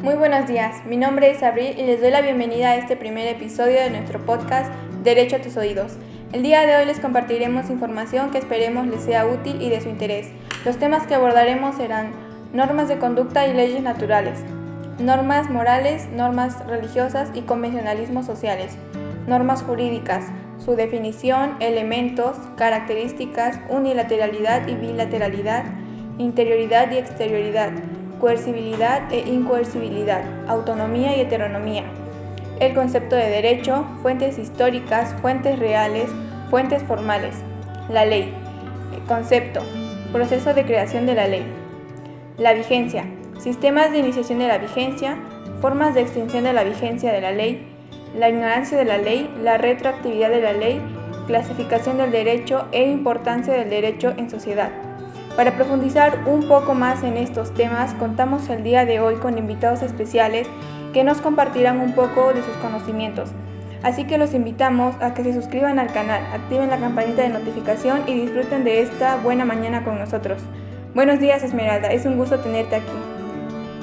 Muy buenos días, mi nombre es Abril y les doy la bienvenida a este primer episodio de nuestro podcast Derecho a tus oídos. El día de hoy les compartiremos información que esperemos les sea útil y de su interés. Los temas que abordaremos serán normas de conducta y leyes naturales, normas morales, normas religiosas y convencionalismos sociales, normas jurídicas, su definición, elementos, características, unilateralidad y bilateralidad, interioridad y exterioridad, coercibilidad e incoercibilidad, autonomía y heteronomía, el concepto de derecho, fuentes históricas, fuentes reales, fuentes formales, la ley, el concepto, proceso de creación de la ley, la vigencia, sistemas de iniciación de la vigencia, formas de extinción de la vigencia de la ley, la ignorancia de la ley, la retroactividad de la ley, clasificación del derecho e importancia del derecho en sociedad. Para profundizar un poco más en estos temas, contamos el día de hoy con invitados especiales que nos compartirán un poco de sus conocimientos. Así que los invitamos a que se suscriban al canal, activen la campanita de notificación y disfruten de esta buena mañana con nosotros. Buenos días, Esmeralda, es un gusto tenerte aquí.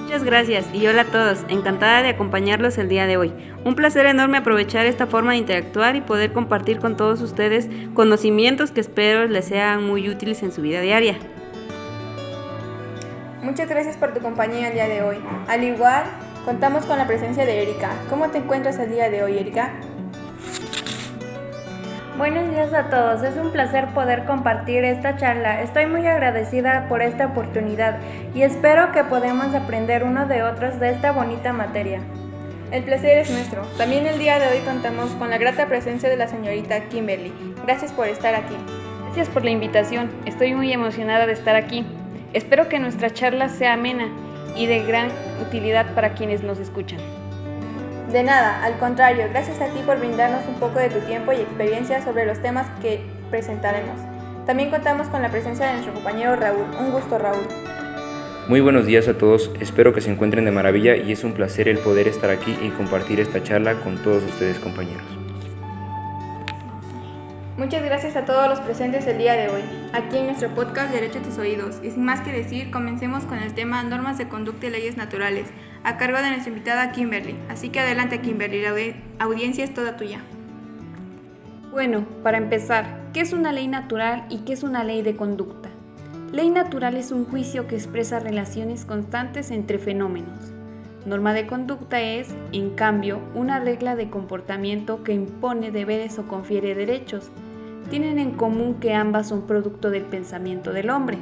Muchas gracias y hola a todos, encantada de acompañarlos el día de hoy. Un placer enorme aprovechar esta forma de interactuar y poder compartir con todos ustedes conocimientos que espero les sean muy útiles en su vida diaria. Muchas gracias por tu compañía el día de hoy. Al igual, contamos con la presencia de Erika. ¿Cómo te encuentras el día de hoy, Erika? Buenos días a todos, es un placer poder compartir esta charla. Estoy muy agradecida por esta oportunidad y espero que podamos aprender unos de otros de esta bonita materia. El placer es nuestro. También el día de hoy contamos con la grata presencia de la señorita Kimberly. Gracias por estar aquí. Gracias por la invitación, estoy muy emocionada de estar aquí. Espero que nuestra charla sea amena y de gran utilidad para quienes nos escuchan. De nada, al contrario, gracias a ti por brindarnos un poco de tu tiempo y experiencia sobre los temas que presentaremos. También contamos con la presencia de nuestro compañero Raúl. Un gusto, Raúl. Muy buenos días a todos, espero que se encuentren de maravilla y es un placer el poder estar aquí y compartir esta charla con todos ustedes, compañeros. Muchas gracias a todos los presentes el día de hoy, aquí en nuestro podcast Derecho a tus oídos. Y sin más que decir, comencemos con el tema normas de conducta y leyes naturales, a cargo de nuestra invitada Kimberly. Así que adelante, Kimberly, la audiencia es toda tuya. Bueno, para empezar, ¿qué es una ley natural y qué es una ley de conducta? Ley natural es un juicio que expresa relaciones constantes entre fenómenos. Norma de conducta es, en cambio, una regla de comportamiento que impone deberes o confiere derechos. Tienen en común que ambas son producto del pensamiento del hombre.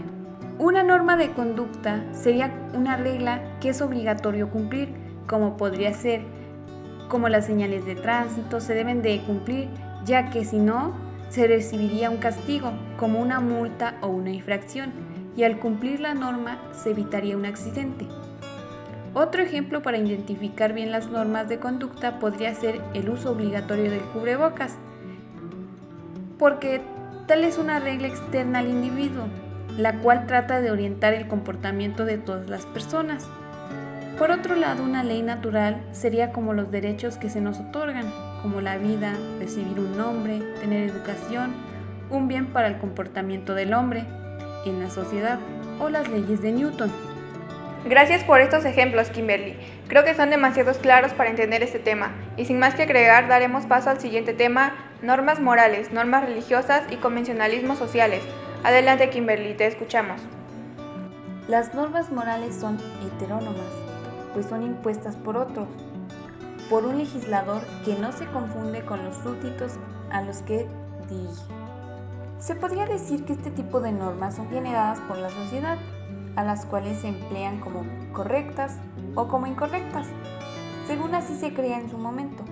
Una norma de conducta sería una regla que es obligatorio cumplir, como podría ser, como las señales de tránsito se deben de cumplir, ya que si no, se recibiría un castigo, como una multa o una infracción, y al cumplir la norma se evitaría un accidente. Otro ejemplo para identificar bien las normas de conducta podría ser el uso obligatorio del cubrebocas, porque tal es una regla externa al individuo, la cual trata de orientar el comportamiento de todas las personas. Por otro lado, una ley natural sería como los derechos que se nos otorgan, como la vida, recibir un nombre, tener educación, un bien para el comportamiento del hombre en la sociedad o las leyes de Newton. Gracias por estos ejemplos, Kimberly. Creo que son demasiados claros para entender este tema. Y sin más que agregar, daremos paso al siguiente tema, normas morales, normas religiosas y convencionalismos sociales. Adelante, Kimberly, te escuchamos. Las normas morales son heterónomas, pues son impuestas por otros, por un legislador que no se confunde con los súbditos a los que dirige. Se podría decir que este tipo de normas son generadas por la sociedad, a las cuales se emplean como correctas o como incorrectas, según así se crea en su momento.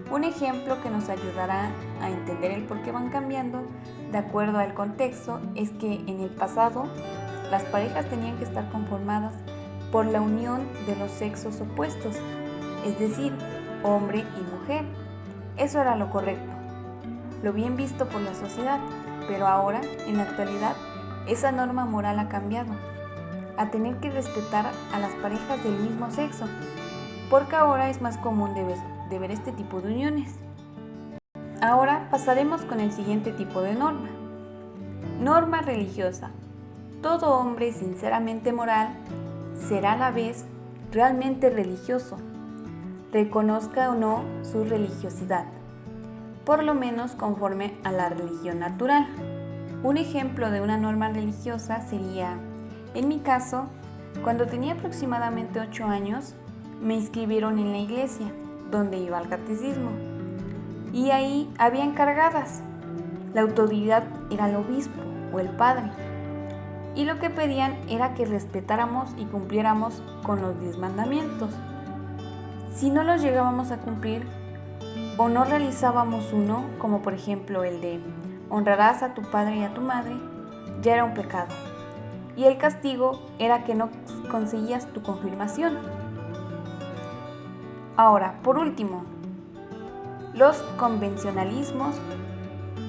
Un ejemplo que nos ayudará a entender el por qué van cambiando de acuerdo al contexto es que en el pasado las parejas tenían que estar conformadas por la unión de los sexos opuestos, es decir, hombre y mujer. Eso era lo correcto, lo bien visto por la sociedad, pero ahora, en la actualidad, esa norma moral ha cambiado, a tener que respetar a las parejas del mismo sexo, porque ahora es más común de ver este tipo de uniones. Ahora pasaremos con el siguiente tipo de norma. Norma religiosa. Todo hombre sinceramente moral será a la vez realmente religioso, reconozca o no su religiosidad, por lo menos conforme a la religión natural. Un ejemplo de una norma religiosa sería, en mi caso, cuando tenía aproximadamente 8 años, me inscribieron en la iglesia, donde iba al catecismo, y ahí había encargadas. La autoridad era el obispo o el padre, y lo que pedían era que respetáramos y cumpliéramos con los 10 mandamientos. Si no los llegábamos a cumplir o no realizábamos uno, como por ejemplo el de honrarás a tu padre y a tu madre, ya era un pecado, y el castigo era que no conseguías tu confirmación. Ahora, por último, los convencionalismos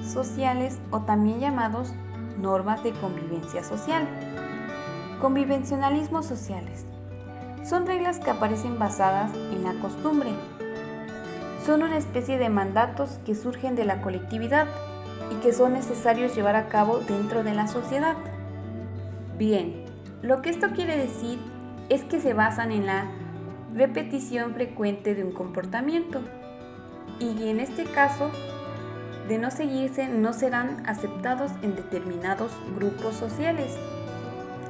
sociales, o también llamados normas de convivencia social. Convencionalismos sociales son reglas que aparecen basadas en la costumbre. Son una especie de mandatos que surgen de la colectividad y que son necesarios llevar a cabo dentro de la sociedad. Bien, lo que esto quiere decir es que se basan en la repetición frecuente de un comportamiento y en este caso, de no seguirse, no serán aceptados en determinados grupos sociales.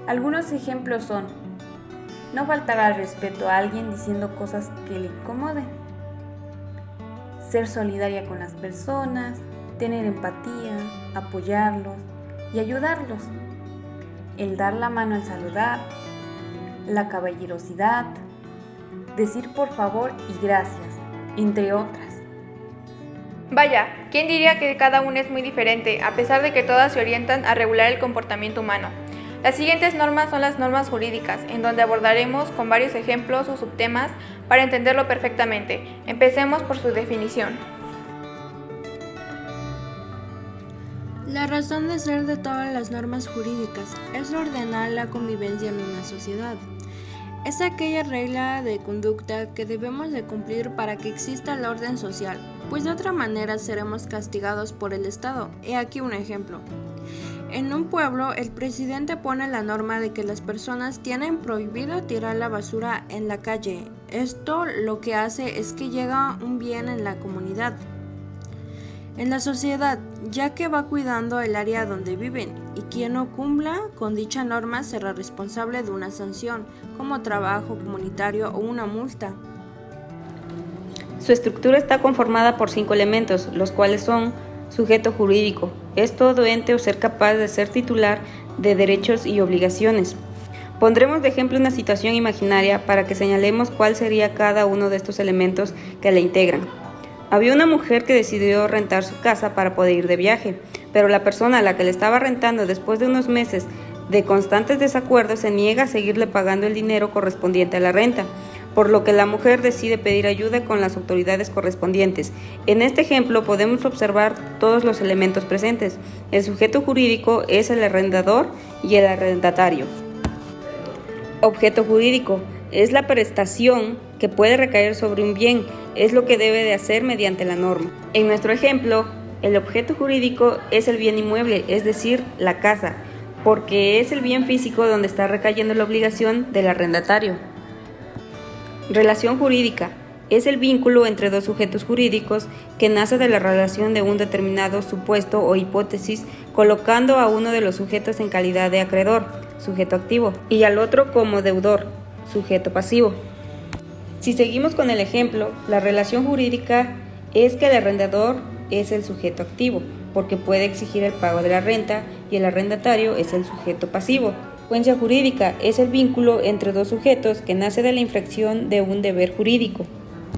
Algunos ejemplos son: no faltar al respeto a alguien diciendo cosas que le incomoden, ser solidaria con las personas, tener empatía, apoyarlos y ayudarlos, el dar la mano al saludar, la caballerosidad, decir por favor y gracias, entre otras. Vaya, ¿quién diría que cada una es muy diferente, a pesar de que todas se orientan a regular el comportamiento humano? Las siguientes normas son las normas jurídicas, en donde abordaremos con varios ejemplos o subtemas para entenderlo perfectamente. Empecemos por su definición. La razón de ser de todas las normas jurídicas es ordenar la convivencia en una sociedad. Es aquella regla de conducta que debemos de cumplir para que exista el orden social, pues de otra manera seremos castigados por el Estado. He aquí un ejemplo. En un pueblo, el presidente pone la norma de que las personas tienen prohibido tirar la basura en la calle. Esto lo que hace es que llega un bien en la comunidad, en la sociedad, ya que va cuidando el área donde viven, y quien no cumpla con dicha norma será responsable de una sanción, como trabajo comunitario o una multa. Su estructura está conformada por 5 elementos, los cuales son: sujeto jurídico, es todo ente o ser capaz de ser titular de derechos y obligaciones. Pondremos de ejemplo una situación imaginaria para que señalemos cuál sería cada uno de estos elementos que la integran. Había una mujer que decidió rentar su casa para poder ir de viaje, pero la persona a la que le estaba rentando, después de unos meses de constantes desacuerdos, se niega a seguirle pagando el dinero correspondiente a la renta, por lo que la mujer decide pedir ayuda con las autoridades correspondientes. En este ejemplo podemos observar todos los elementos presentes. El sujeto jurídico es el arrendador y el arrendatario. Objeto jurídico es la prestación que puede recaer sobre un bien, es lo que debe de hacer mediante la norma. En nuestro ejemplo, el objeto jurídico es el bien inmueble, es decir, la casa, porque es el bien físico donde está recayendo la obligación del arrendatario. Relación jurídica es el vínculo entre dos sujetos jurídicos que nace de la relación de un determinado supuesto o hipótesis, colocando a uno de los sujetos en calidad de acreedor, sujeto activo, y al otro como deudor, sujeto pasivo. Si seguimos con el ejemplo, la relación jurídica es que el arrendador es el sujeto activo, porque puede exigir el pago de la renta, y el arrendatario es el sujeto pasivo. Consecuencia jurídica es el vínculo entre dos sujetos que nace de la infracción de un deber jurídico.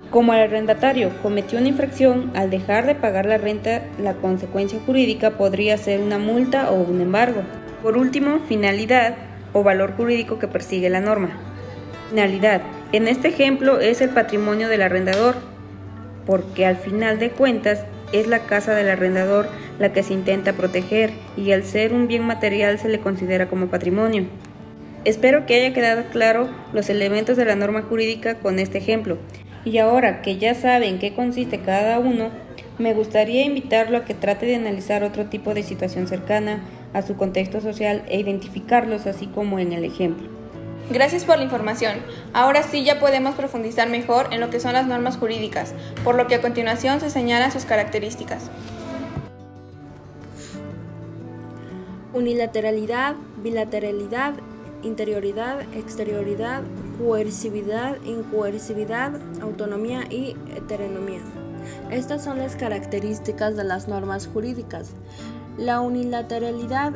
Como el arrendatario cometió una infracción al dejar de pagar la renta, la consecuencia jurídica podría ser una multa o un embargo. Por último, finalidad o valor jurídico que persigue la norma. Finalidad. En este ejemplo es el patrimonio del arrendador, porque al final de cuentas es la casa del arrendador la que se intenta proteger, y al ser un bien material se le considera como patrimonio. Espero que haya quedado claro los elementos de la norma jurídica con este ejemplo. Y ahora que ya saben qué consiste cada uno, me gustaría invitarlo a que trate de analizar otro tipo de situación cercana a su contexto social e identificarlos así como en el ejemplo. Gracias por la información. Ahora sí ya podemos profundizar mejor en lo que son las normas jurídicas, por lo que a continuación se señalan sus características. Unilateralidad, bilateralidad, interioridad, exterioridad, coercividad, incoercividad, autonomía y heteronomía. Estas son las características de las normas jurídicas. La unilateralidad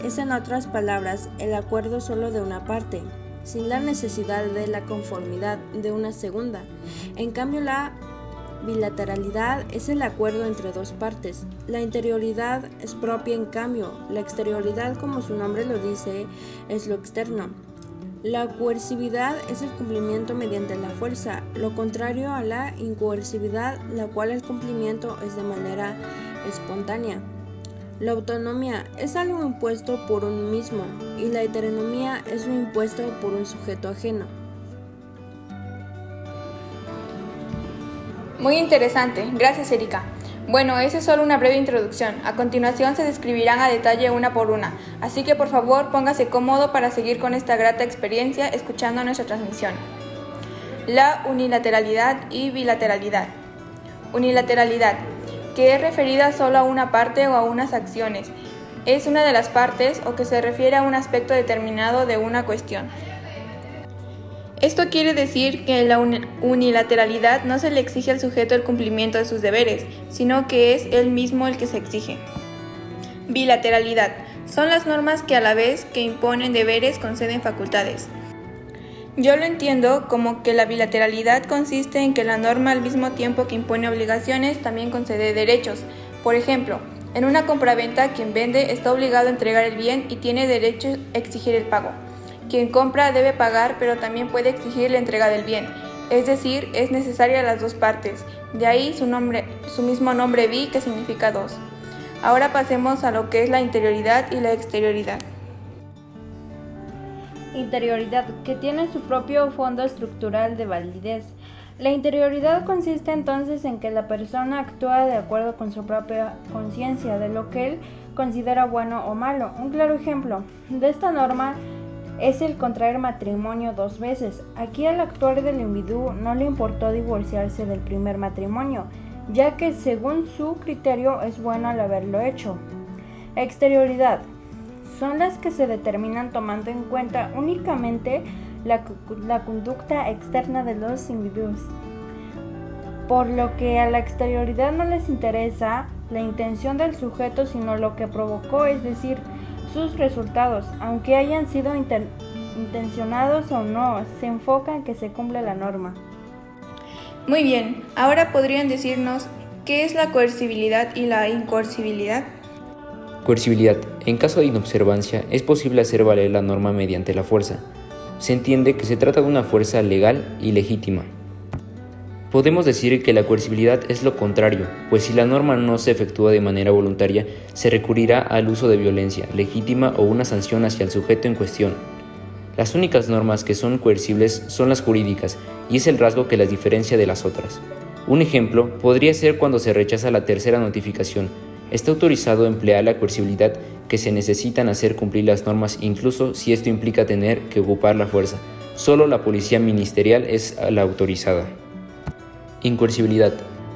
es, en otras palabras, el acuerdo solo de una parte, sin la necesidad de la conformidad de una segunda. En cambio, la bilateralidad es el acuerdo entre dos partes. La interioridad es propia, en cambio. La exterioridad, como su nombre lo dice, es lo externo. La coercividad es el cumplimiento mediante la fuerza, lo contrario a la incoercividad, la cual el cumplimiento es de manera espontánea. La autonomía es algo impuesto por uno mismo y la heteronomía es lo impuesto por un sujeto ajeno. Muy interesante, gracias Erika. Bueno, esa es solo una breve introducción. A continuación se describirán a detalle una por una, así que por favor póngase cómodo para seguir con esta grata experiencia escuchando nuestra transmisión. La unilateralidad y bilateralidad. Unilateralidad, que es referida solo a una parte o a unas acciones. Es una de las partes o que se refiere a un aspecto determinado de una cuestión. Esto quiere decir que en la unilateralidad no se le exige al sujeto el cumplimiento de sus deberes, sino que es él mismo el que se exige. Bilateralidad. Son las normas que a la vez que imponen deberes conceden facultades. Yo lo entiendo como que la bilateralidad consiste en que la norma al mismo tiempo que impone obligaciones también concede derechos. Por ejemplo, en una compraventa quien vende está obligado a entregar el bien y tiene derecho a exigir el pago. Quien compra debe pagar, pero también puede exigir la entrega del bien, es decir, es necesaria las dos partes, de ahí su mismo nombre bi, que significa dos. Ahora pasemos a lo que es la interioridad y la exterioridad. Interioridad, que tiene su propio fondo estructural de validez. La interioridad consiste entonces en que la persona actúa de acuerdo con su propia conciencia de lo que él considera bueno o malo. Un claro ejemplo de esta norma es el contraer matrimonio 2 veces. Aquí al actuar del individuo no le importó divorciarse del primer matrimonio, ya que según su criterio es bueno al haberlo hecho. Exterioridad son las que se determinan tomando en cuenta únicamente la conducta externa de los individuos, por lo que a la exterioridad no les interesa la intención del sujeto sino lo que provocó, es decir, sus resultados, aunque hayan sido intencionados o no, se enfoca en que se cumpla la norma. Muy bien, ahora podrían decirnos qué es la coercibilidad y la incoercibilidad. Coercibilidad. En caso de inobservancia, es posible hacer valer la norma mediante la fuerza. Se entiende que se trata de una fuerza legal y legítima. Podemos decir que la coercibilidad es lo contrario, pues si la norma no se efectúa de manera voluntaria, se recurrirá al uso de violencia, legítima o una sanción hacia el sujeto en cuestión. Las únicas normas que son coercibles son las jurídicas, y es el rasgo que las diferencia de las otras. Un ejemplo podría ser cuando se rechaza la tercera notificación. Está autorizado emplear la coercibilidad que se necesitan hacer cumplir las normas, incluso si esto implica tener que ocupar la fuerza. Solo la policía ministerial es la autorizada. Incoercibilidad.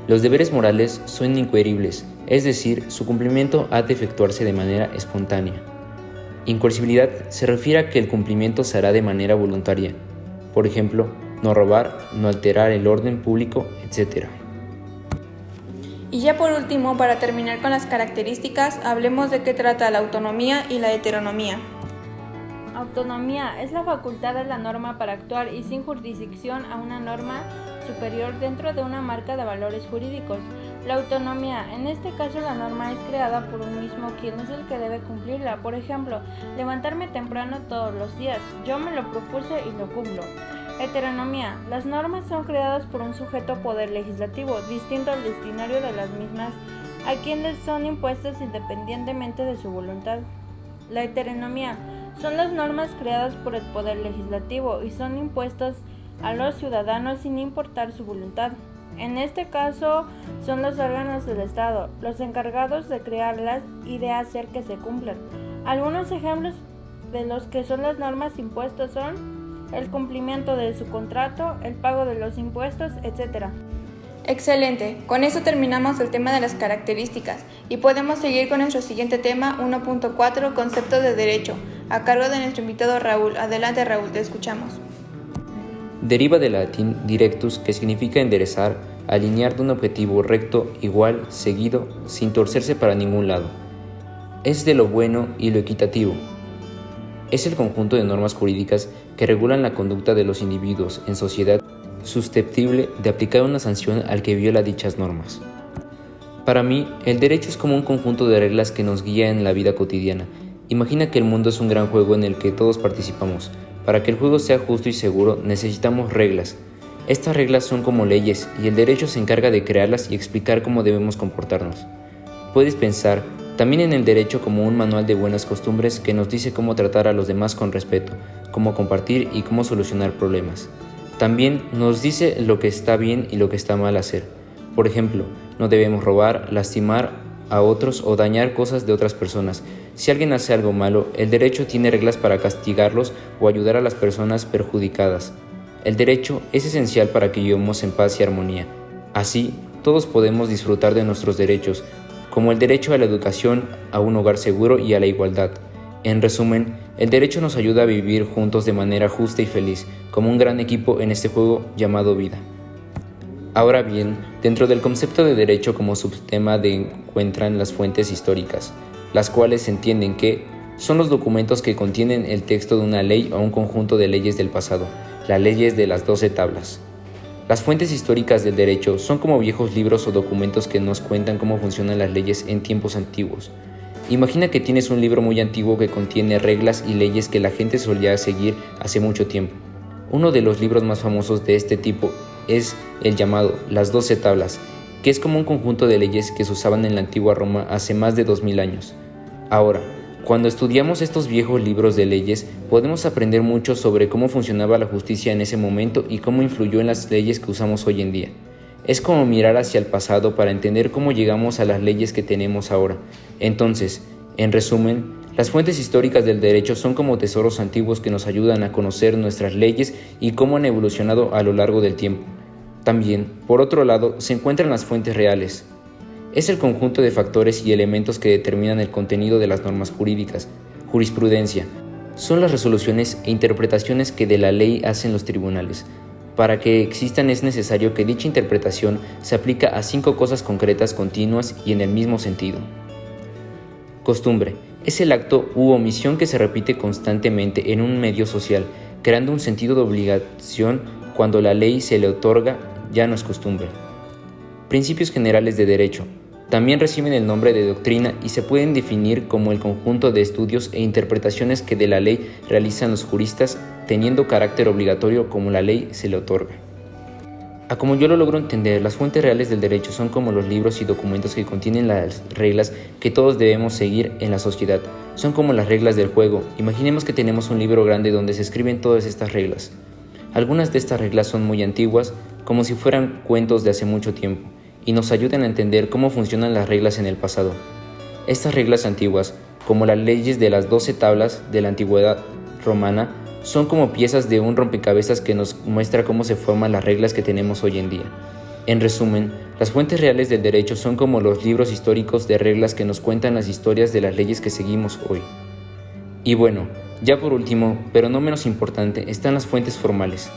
Los deberes morales son incoercibles, es decir, su cumplimiento ha de efectuarse de manera espontánea. Incoercibilidad se refiere a que el cumplimiento se hará de manera voluntaria. Por ejemplo, no robar, no alterar el orden público, etc. Y ya por último, para terminar con las características, hablemos de qué trata la autonomía y la heteronomía. Autonomía es la facultad de la norma para actuar y sin jurisdicción a una norma superior dentro de una marca de valores jurídicos. La autonomía, en este caso la norma es creada por un mismo quien es el que debe cumplirla. Por ejemplo, levantarme temprano todos los días, yo me lo propuse y lo cumplo. Heteronomía, las normas son creadas por un sujeto poder legislativo, distinto al destinario de las mismas, a quienes son impuestas independientemente de su voluntad. La heteronomía son las normas creadas por el poder legislativo y son impuestas a los ciudadanos sin importar su voluntad. En este caso son los órganos del Estado los encargados de crearlas y de hacer que se cumplan. Algunos ejemplos de los que son las normas impuestas son el cumplimiento de su contrato, el pago de los impuestos, etc. Excelente, con eso terminamos el tema de las características y podemos seguir con nuestro siguiente tema 1.4, conceptos de derecho, a cargo de nuestro invitado Raúl. Adelante Raúl, te escuchamos. Deriva del latín directus, que significa enderezar, alinear de un objetivo recto, igual, seguido, sin torcerse para ningún lado. Es de lo bueno y lo equitativo. Es el conjunto de normas jurídicas que regulan la conducta de los individuos en sociedad, susceptible de aplicar una sanción al que viola dichas normas. Para mí, el derecho es como un conjunto de reglas que nos guía en la vida cotidiana. Imagina que el mundo es un gran juego en el que todos participamos. Para que el juego sea justo y seguro, necesitamos reglas. Estas reglas son como leyes, y el derecho se encarga de crearlas y explicar cómo debemos comportarnos. Puedes pensar también en el derecho como un manual de buenas costumbres que nos dice cómo tratar a los demás con respeto, cómo compartir y cómo solucionar problemas. También nos dice lo que está bien y lo que está mal hacer. Por ejemplo, no debemos robar, lastimar a otros o dañar cosas de otras personas. Si alguien hace algo malo, el derecho tiene reglas para castigarlos o ayudar a las personas perjudicadas. El derecho es esencial para que vivamos en paz y armonía. Así, todos podemos disfrutar de nuestros derechos, como el derecho a la educación, a un hogar seguro y a la igualdad. En resumen, el derecho nos ayuda a vivir juntos de manera justa y feliz, como un gran equipo en este juego llamado vida. Ahora bien, dentro del concepto de derecho como subtema encuentran las fuentes históricas, las cuales entienden que son los documentos que contienen el texto de una ley o un conjunto de leyes del pasado, las leyes de las 12 tablas. Las fuentes históricas del derecho son como viejos libros o documentos que nos cuentan cómo funcionan las leyes en tiempos antiguos. Imagina que tienes un libro muy antiguo que contiene reglas y leyes que la gente solía seguir hace mucho tiempo. Uno de los libros más famosos de este tipo es el llamado Las 12 Tablas, que es como un conjunto de leyes que se usaban en la antigua Roma hace más de 2000 años. Ahora, cuando estudiamos estos viejos libros de leyes, podemos aprender mucho sobre cómo funcionaba la justicia en ese momento y cómo influyó en las leyes que usamos hoy en día. Es como mirar hacia el pasado para entender cómo llegamos a las leyes que tenemos ahora. Entonces, en resumen, las fuentes históricas del derecho son como tesoros antiguos que nos ayudan a conocer nuestras leyes y cómo han evolucionado a lo largo del tiempo. También, por otro lado, se encuentran las fuentes reales. Es el conjunto de factores y elementos que determinan el contenido de las normas jurídicas. Jurisprudencia. Son las resoluciones e interpretaciones que de la ley hacen los tribunales. Para que existan es necesario que dicha interpretación se aplique a 5 cosas concretas, continuas y en el mismo sentido. Costumbre. Es el acto u omisión que se repite constantemente en un medio social, creando un sentido de obligación. Cuando la ley se le otorga, ya no es costumbre. Principios generales de derecho. También reciben el nombre de doctrina y se pueden definir como el conjunto de estudios e interpretaciones que de la ley realizan los juristas, teniendo carácter obligatorio como la ley se le otorga. A como yo lo logro entender, las fuentes reales del derecho son como los libros y documentos que contienen las reglas que todos debemos seguir en la sociedad. Son como las reglas del juego. Imaginemos que tenemos un libro grande donde se escriben todas estas reglas. Algunas de estas reglas son muy antiguas, como si fueran cuentos de hace mucho tiempo, y nos ayudan a entender cómo funcionan las reglas en el pasado. Estas reglas antiguas, como las leyes de las 12 tablas de la antigüedad romana, son como piezas de un rompecabezas que nos muestra cómo se forman las reglas que tenemos hoy en día. En resumen, las fuentes reales del derecho son como los libros históricos de reglas que nos cuentan las historias de las leyes que seguimos hoy. Y bueno, ya por último, pero no menos importante, están las fuentes formales.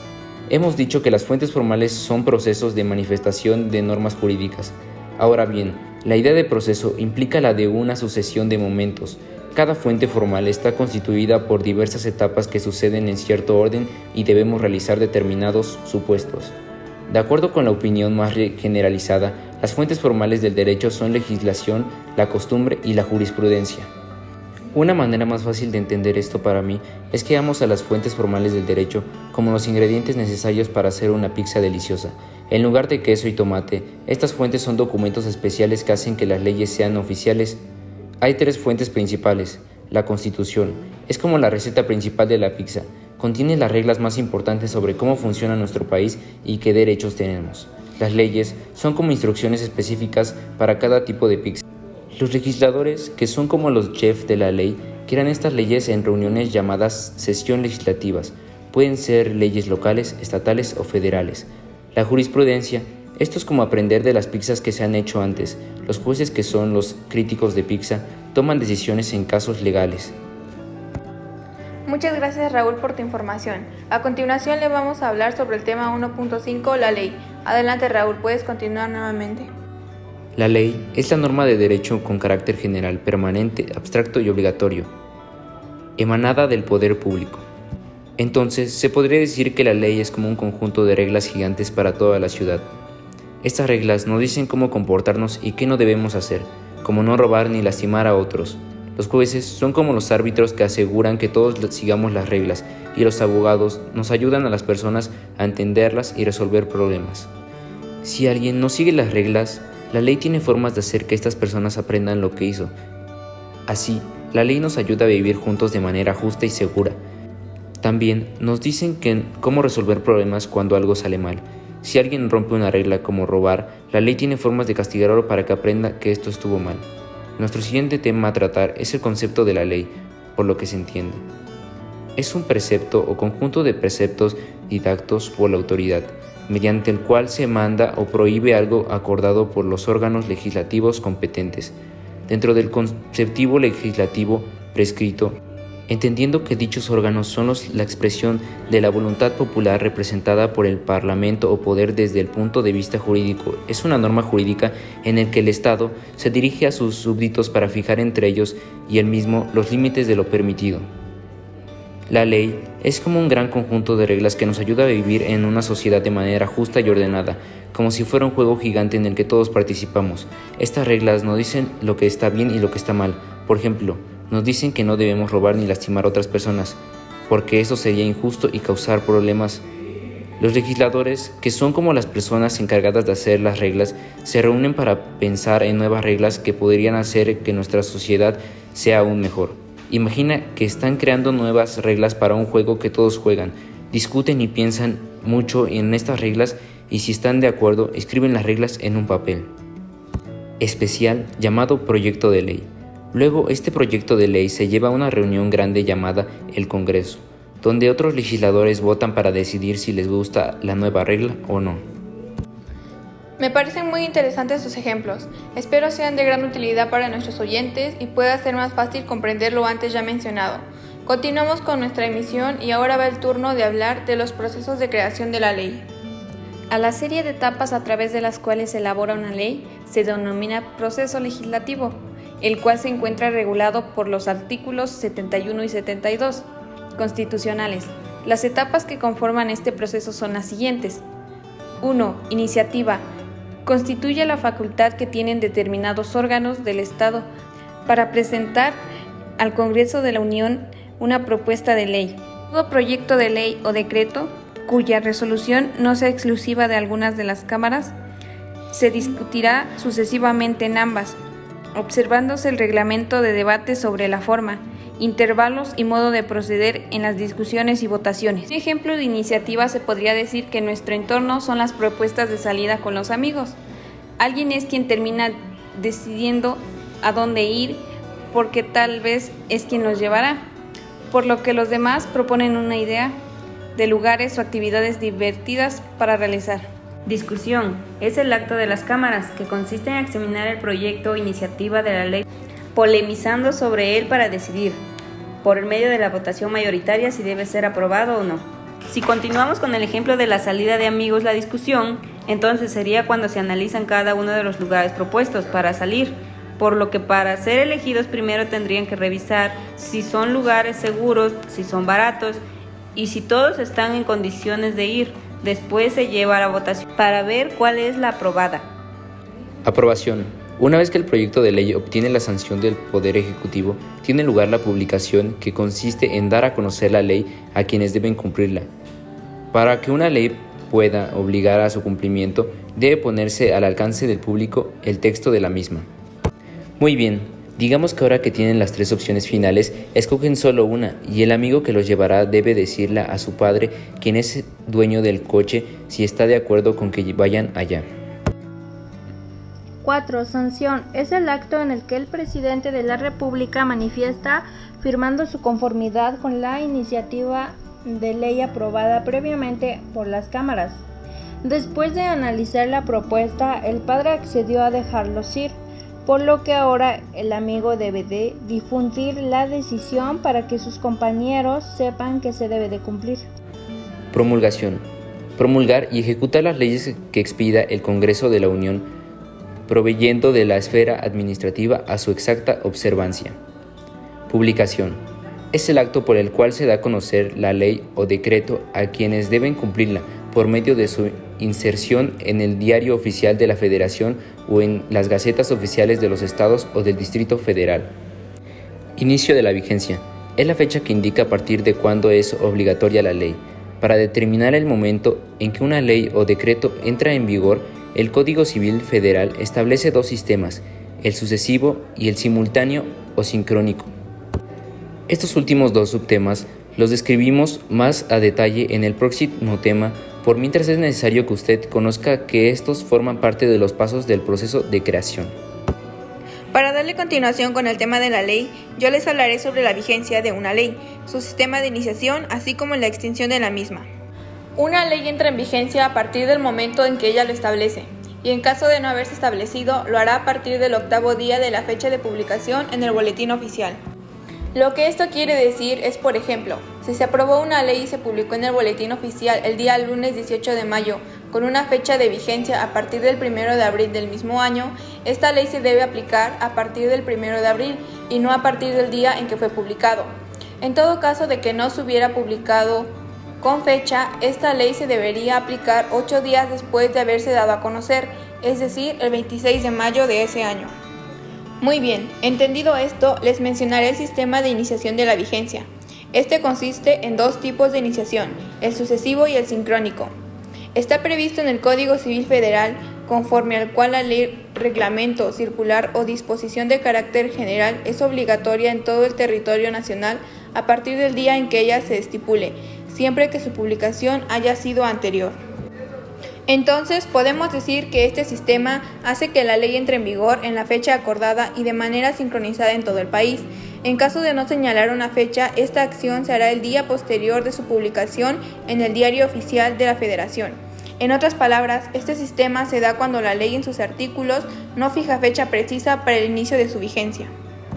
Hemos dicho que las fuentes formales son procesos de manifestación de normas jurídicas. Ahora bien, la idea de proceso implica la de una sucesión de momentos. Cada fuente formal está constituida por diversas etapas que suceden en cierto orden y debemos realizar determinados supuestos. De acuerdo con la opinión más generalizada, las fuentes formales del derecho son legislación, la costumbre y la jurisprudencia. Una manera más fácil de entender esto para mí es que veamos a las fuentes formales del derecho como los ingredientes necesarios para hacer una pizza deliciosa. En lugar de queso y tomate, estas fuentes son documentos especiales que hacen que las leyes sean oficiales. Hay 3 fuentes principales. La Constitución es como la receta principal de la pizza. Contiene las reglas más importantes sobre cómo funciona nuestro país y qué derechos tenemos. Las leyes son como instrucciones específicas para cada tipo de pizza. Los legisladores, que son como los chefs de la ley, crean estas leyes en reuniones llamadas sesiones legislativas. Pueden ser leyes locales, estatales o federales. La jurisprudencia, esto es como aprender de las pizzas que se han hecho antes. Los jueces, que son los críticos de pizza, toman decisiones en casos legales. Muchas gracias, Raúl, por tu información. A continuación le vamos a hablar sobre el tema 1.5, la ley. Adelante, Raúl, puedes continuar nuevamente. La ley es la norma de derecho con carácter general, permanente, abstracto y obligatorio, emanada del poder público. Entonces, se podría decir que la ley es como un conjunto de reglas gigantes para toda la ciudad. Estas reglas nos dicen cómo comportarnos y qué no debemos hacer, como no robar ni lastimar a otros. Los jueces son como los árbitros que aseguran que todos sigamos las reglas, y los abogados nos ayudan a las personas a entenderlas y resolver problemas. Si alguien no sigue las reglas, la ley tiene formas de hacer que estas personas aprendan lo que hizo. Así, la ley nos ayuda a vivir juntos de manera justa y segura. También nos dicen cómo resolver problemas cuando algo sale mal. Si alguien rompe una regla como robar, la ley tiene formas de castigarlo para que aprenda que esto estuvo mal. Nuestro siguiente tema a tratar es el concepto de la ley, por lo que se entiende. Es un precepto o conjunto de preceptos dictados por la autoridad, mediante el cual se manda o prohíbe algo acordado por los órganos legislativos competentes, dentro del conceptivo legislativo prescrito, entendiendo que dichos órganos son la expresión de la voluntad popular representada por el Parlamento o poder desde el punto de vista jurídico. Es una norma jurídica en la que el Estado se dirige a sus súbditos para fijar entre ellos y él mismo los límites de lo permitido. La ley es como un gran conjunto de reglas que nos ayuda a vivir en una sociedad de manera justa y ordenada, como si fuera un juego gigante en el que todos participamos. Estas reglas nos dicen lo que está bien y lo que está mal. Por ejemplo, nos dicen que no debemos robar ni lastimar a otras personas, porque eso sería injusto y causar problemas. Los legisladores, que son como las personas encargadas de hacer las reglas, se reúnen para pensar en nuevas reglas que podrían hacer que nuestra sociedad sea aún mejor. Imagina que están creando nuevas reglas para un juego que todos juegan, discuten y piensan mucho en estas reglas y si están de acuerdo, escriben las reglas en un papel especial llamado proyecto de ley. Luego, este proyecto de ley se lleva a una reunión grande llamada el Congreso, donde otros legisladores votan para decidir si les gusta la nueva regla o no. Me parecen muy interesantes sus ejemplos. Espero sean de gran utilidad para nuestros oyentes y pueda ser más fácil comprender lo antes ya mencionado. Continuamos con nuestra emisión y ahora va el turno de hablar de los procesos de creación de la ley. A la serie de etapas a través de las cuales se elabora una ley se denomina proceso legislativo, el cual se encuentra regulado por los artículos 71 y 72 constitucionales. Las etapas que conforman este proceso son las siguientes. 1. Iniciativa. Constituye la facultad que tienen determinados órganos del Estado para presentar al Congreso de la Unión una propuesta de ley. Todo proyecto de ley o decreto cuya resolución no sea exclusiva de algunas de las cámaras se discutirá sucesivamente en ambas, observándose el reglamento de debate sobre la forma, intervalos y modo de proceder en las discusiones y votaciones. Un ejemplo de iniciativa se podría decir que en nuestro entorno son las propuestas de salida con los amigos. Alguien es quien termina decidiendo a dónde ir porque tal vez es quien nos llevará, por lo que los demás proponen una idea de lugares o actividades divertidas para realizar. Discusión. Es el acto de las cámaras que consiste en examinar el proyecto o iniciativa de la ley, polemizando sobre él para decidir, por el medio de la votación mayoritaria, si debe ser aprobado o no. Si continuamos con el ejemplo de la salida de amigos, la discusión, entonces sería cuando se analizan cada uno de los lugares propuestos para salir, por lo que para ser elegidos primero tendrían que revisar si son lugares seguros, si son baratos y si todos están en condiciones de ir. Después se lleva a la votación para ver cuál es la aprobada. Aprobación. Una vez que el proyecto de ley obtiene la sanción del Poder Ejecutivo, tiene lugar la publicación, que consiste en dar a conocer la ley a quienes deben cumplirla. Para que una ley pueda obligar a su cumplimiento, debe ponerse al alcance del público el texto de la misma. Muy bien, digamos que ahora que tienen las tres opciones finales, escogen solo una y el amigo que los llevará debe decirle a su padre, quien es dueño del coche, si está de acuerdo con que vayan allá. 4. Sanción. Es el acto en el que el presidente de la República manifiesta firmando su conformidad con la iniciativa de ley aprobada previamente por las cámaras. Después de analizar la propuesta, el padre accedió a dejarlos ir, por lo que ahora el amigo debe de difundir la decisión para que sus compañeros sepan que se debe de cumplir. Promulgación. Promulgar y ejecutar las leyes que expida el Congreso de la Unión, proveyendo de la esfera administrativa a su exacta observancia. Publicación. Es el acto por el cual se da a conocer la ley o decreto a quienes deben cumplirla por medio de su inserción en el Diario Oficial de la Federación o en las Gacetas Oficiales de los Estados o del Distrito Federal. Inicio de la vigencia. Es la fecha que indica a partir de cuándo es obligatoria la ley. Para determinar el momento en que una ley o decreto entra en vigor, el Código Civil Federal establece dos sistemas, el sucesivo y el simultáneo o sincrónico. Estos últimos dos subtemas los describimos más a detalle en el próximo tema, por mientras es necesario que usted conozca que estos forman parte de los pasos del proceso de creación. Para darle continuación con el tema de la ley, yo les hablaré sobre la vigencia de una ley, su sistema de iniciación, así como la extinción de la misma. Una ley entra en vigencia a partir del momento en que ella lo establece, y en caso de no haberse establecido, lo hará a partir del 8º día de la fecha de publicación en el Boletín Oficial. Lo que esto quiere decir es, por ejemplo, si se aprobó una ley y se publicó en el Boletín Oficial el día lunes 18 de mayo, con una fecha de vigencia a partir del 1 de abril del mismo año, esta ley se debe aplicar a partir del 1 de abril y no a partir del día en que fue publicado. En todo caso de que no se hubiera publicado con fecha, esta ley se debería aplicar 8 días después de haberse dado a conocer, es decir, el 26 de mayo de ese año. Muy bien, entendido esto, les mencionaré el sistema de iniciación de la vigencia. Este consiste en dos tipos de iniciación, el sucesivo y el sincrónico. Está previsto en el Código Civil Federal, conforme al cual la ley, reglamento, circular o disposición de carácter general es obligatoria en todo el territorio nacional a partir del día en que ella se estipule, siempre que su publicación haya sido anterior. Entonces, podemos decir que este sistema hace que la ley entre en vigor en la fecha acordada y de manera sincronizada en todo el país. En caso de no señalar una fecha, esta acción se hará el día posterior de su publicación en el Diario Oficial de la Federación. En otras palabras, este sistema se da cuando la ley en sus artículos no fija fecha precisa para el inicio de su vigencia.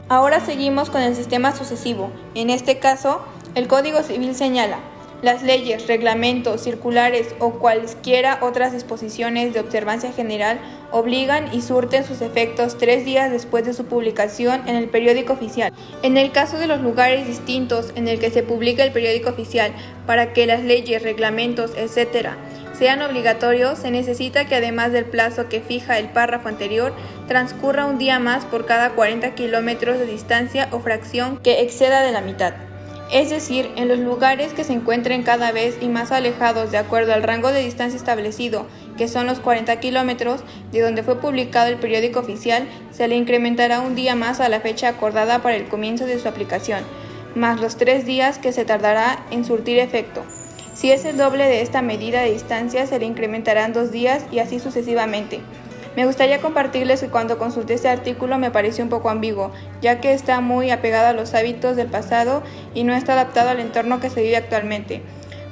Ahora seguimos con el sistema sucesivo. En este caso, el Código Civil señala: las leyes, reglamentos, circulares o cualesquiera otras disposiciones de observancia general obligan y surten sus efectos 3 días después de su publicación en el periódico oficial. En el caso de los lugares distintos en el que se publica el periódico oficial, para que las leyes, reglamentos, etc. sean obligatorios, se necesita que además del plazo que fija el párrafo anterior, transcurra un día más por cada 40 kilómetros de distancia o fracción que exceda de la mitad. Es decir, en los lugares que se encuentren cada vez y más alejados de acuerdo al rango de distancia establecido, que son los 40 kilómetros, de donde fue publicado el periódico oficial, se le incrementará un día más a la fecha acordada para el comienzo de su aplicación, más los 3 días que se tardará en surtir efecto. Si es el doble de esta medida de distancia, se le incrementarán 2 días y así sucesivamente. Me gustaría compartirles que cuando consulté este artículo me pareció un poco ambiguo, ya que está muy apegado a los hábitos del pasado y no está adaptado al entorno que se vive actualmente.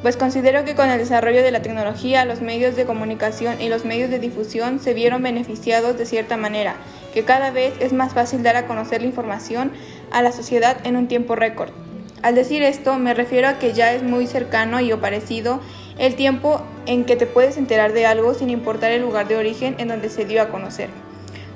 Pues considero que con el desarrollo de la tecnología, los medios de comunicación y los medios de difusión se vieron beneficiados de cierta manera, que cada vez es más fácil dar a conocer la información a la sociedad en un tiempo récord. Al decir esto, me refiero a que ya es muy cercano y o parecido el tiempo en que te puedes enterar de algo sin importar el lugar de origen en donde se dio a conocer.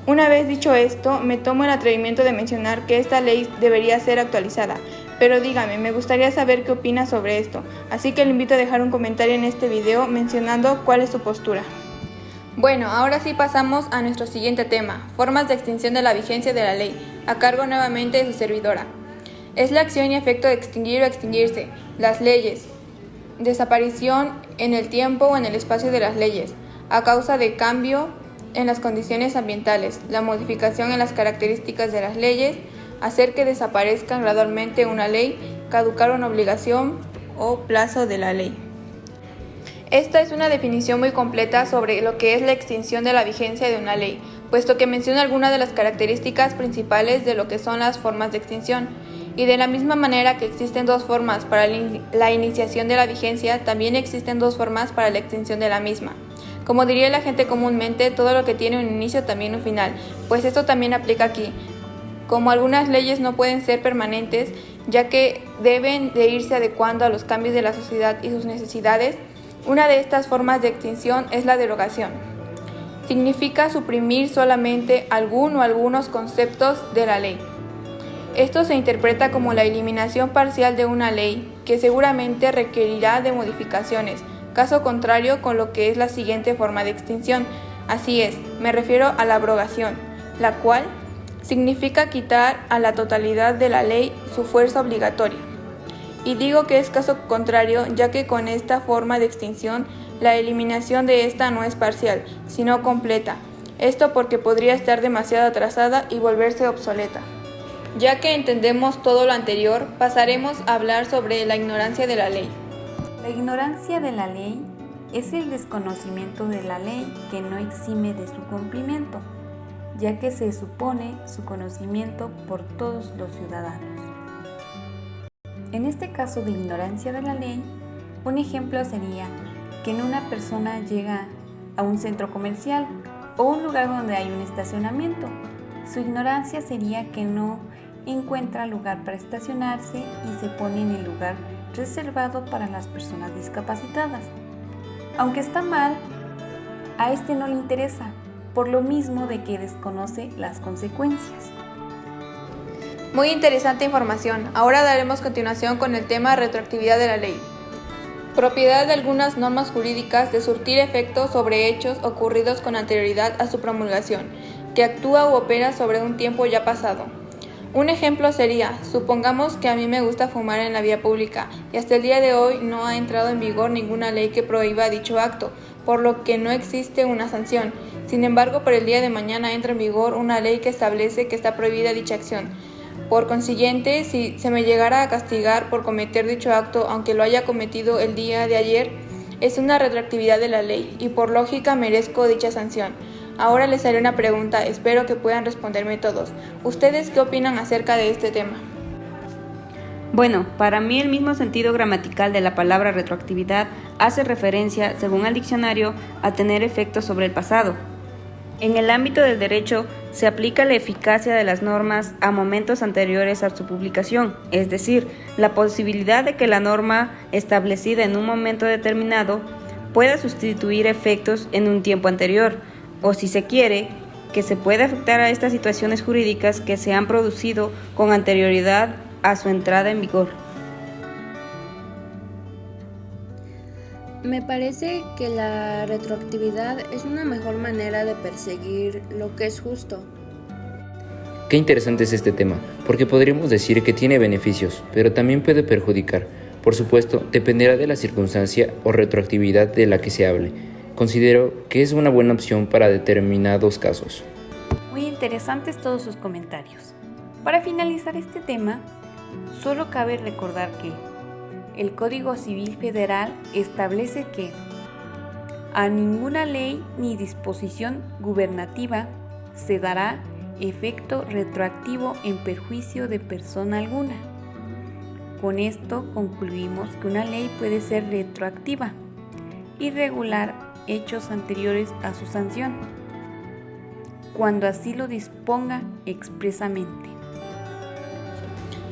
Una vez dicho esto, me tomo el atrevimiento de mencionar que esta ley debería ser actualizada, pero dígame, me gustaría saber qué opina sobre esto, así que le invito a dejar un comentario en este video mencionando cuál es su postura. Bueno, ahora sí pasamos a nuestro siguiente tema, formas de extinción de la vigencia de la ley, a cargo nuevamente de su servidora. Es la acción y efecto de extinguir o extinguirse, las leyes, desaparición en el tiempo o en el espacio de las leyes, a causa de cambio en las condiciones ambientales, la modificación en las características de las leyes, hacer que desaparezca gradualmente una ley, caducar una obligación o plazo de la ley. Esta es una definición muy completa sobre lo que es la extinción de la vigencia de una ley, puesto que menciona algunas de las características principales de lo que son las formas de extinción. Y de la misma manera que existen dos formas para la iniciación de la vigencia, también existen dos formas para la extinción de la misma. Como diría la gente comúnmente, todo lo que tiene un inicio también un final, pues esto también aplica aquí. Como algunas leyes no pueden ser permanentes, ya que deben de irse adecuando a los cambios de la sociedad y sus necesidades, una de estas formas de extinción es la derogación. Significa suprimir solamente algún o algunos conceptos de la ley. Esto se interpreta como la eliminación parcial de una ley, que seguramente requerirá de modificaciones, caso contrario con lo que es la siguiente forma de extinción. Así es, me refiero a la abrogación, la cual significa quitar a la totalidad de la ley su fuerza obligatoria. Y digo que es caso contrario, ya que con esta forma de extinción, la eliminación de esta no es parcial, sino completa. Esto porque podría estar demasiado atrasada y volverse obsoleta. Ya que entendemos todo lo anterior, pasaremos a hablar sobre la ignorancia de la ley. La ignorancia de la ley es el desconocimiento de la ley que no exime de su cumplimiento, ya que se supone su conocimiento por todos los ciudadanos. En este caso de ignorancia de la ley, un ejemplo sería que una persona llega a un centro comercial o un lugar donde hay un estacionamiento. Su ignorancia sería que no encuentra lugar para estacionarse y se pone en el lugar reservado para las personas discapacitadas. Aunque está mal, a este no le interesa, por lo mismo de que desconoce las consecuencias. Muy interesante información. Ahora daremos continuación con el tema retroactividad de la ley. Propiedad de algunas normas jurídicas de surtir efectos sobre hechos ocurridos con anterioridad a su promulgación, que actúa u opera sobre un tiempo ya pasado. Un ejemplo sería, supongamos que a mí me gusta fumar en la vía pública y hasta el día de hoy no ha entrado en vigor ninguna ley que prohíba dicho acto, por lo que no existe una sanción. Sin embargo, por el día de mañana entra en vigor una ley que establece que está prohibida dicha acción. Por consiguiente, si se me llegara a castigar por cometer dicho acto, aunque lo haya cometido el día de ayer, es una retroactividad de la ley y por lógica merezco dicha sanción. Ahora les haré una pregunta, espero que puedan responderme todos. ¿Ustedes qué opinan acerca de este tema? Bueno, para mí el mismo sentido gramatical de la palabra retroactividad hace referencia, según el diccionario, a tener efectos sobre el pasado. En el ámbito del derecho, se aplica la eficacia de las normas a momentos anteriores a su publicación, es decir, la posibilidad de que la norma establecida en un momento determinado pueda sustituir efectos en un tiempo anterior, o si se quiere, que se puede afectar a estas situaciones jurídicas que se han producido con anterioridad a su entrada en vigor. Me parece que la retroactividad es una mejor manera de perseguir lo que es justo. Qué interesante es este tema, porque podríamos decir que tiene beneficios, pero también puede perjudicar. Por supuesto, dependerá de la circunstancia o retroactividad de la que se hable. Considero que es una buena opción para determinados casos. Muy interesantes todos sus comentarios. Para finalizar este tema, solo cabe recordar que el Código Civil Federal establece que a ninguna ley ni disposición gubernativa se dará efecto retroactivo en perjuicio de persona alguna. Con esto concluimos que una ley puede ser retroactiva y regular hechos anteriores a su sanción, cuando así lo disponga expresamente.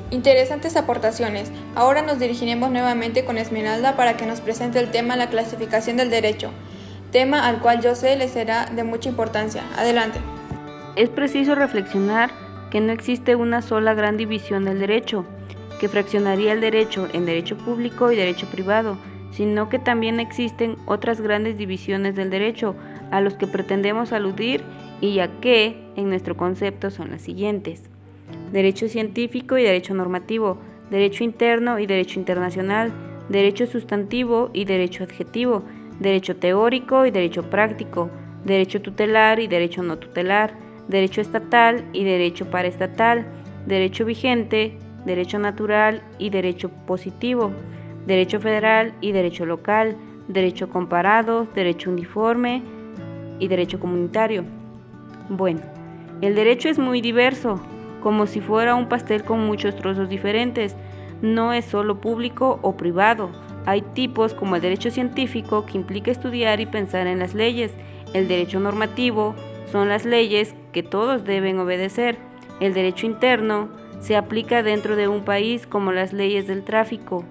Interesantes aportaciones. Ahora nos dirigiremos nuevamente con Esmeralda para que nos presente el tema la clasificación del derecho, tema al cual yo sé le será de mucha importancia. Adelante. Es preciso reflexionar que no existe una sola gran división del derecho, que fraccionaría el derecho en derecho público y derecho privado, sino que también existen otras grandes divisiones del derecho a los que pretendemos aludir y ya que, en nuestro concepto, son las siguientes: derecho científico y derecho normativo, derecho interno y derecho internacional, derecho sustantivo y derecho adjetivo, derecho teórico y derecho práctico, derecho tutelar y derecho no tutelar, derecho estatal y derecho paraestatal, derecho vigente, derecho natural y derecho positivo, derecho federal y derecho local, derecho comparado, derecho uniforme y derecho comunitario. Bueno, el derecho es muy diverso, como si fuera un pastel con muchos trozos diferentes. No es solo público o privado. Hay tipos como el derecho científico, que implica estudiar y pensar en las leyes. El derecho normativo son las leyes que todos deben obedecer. El derecho interno se aplica dentro de un país, como las leyes del tráfico.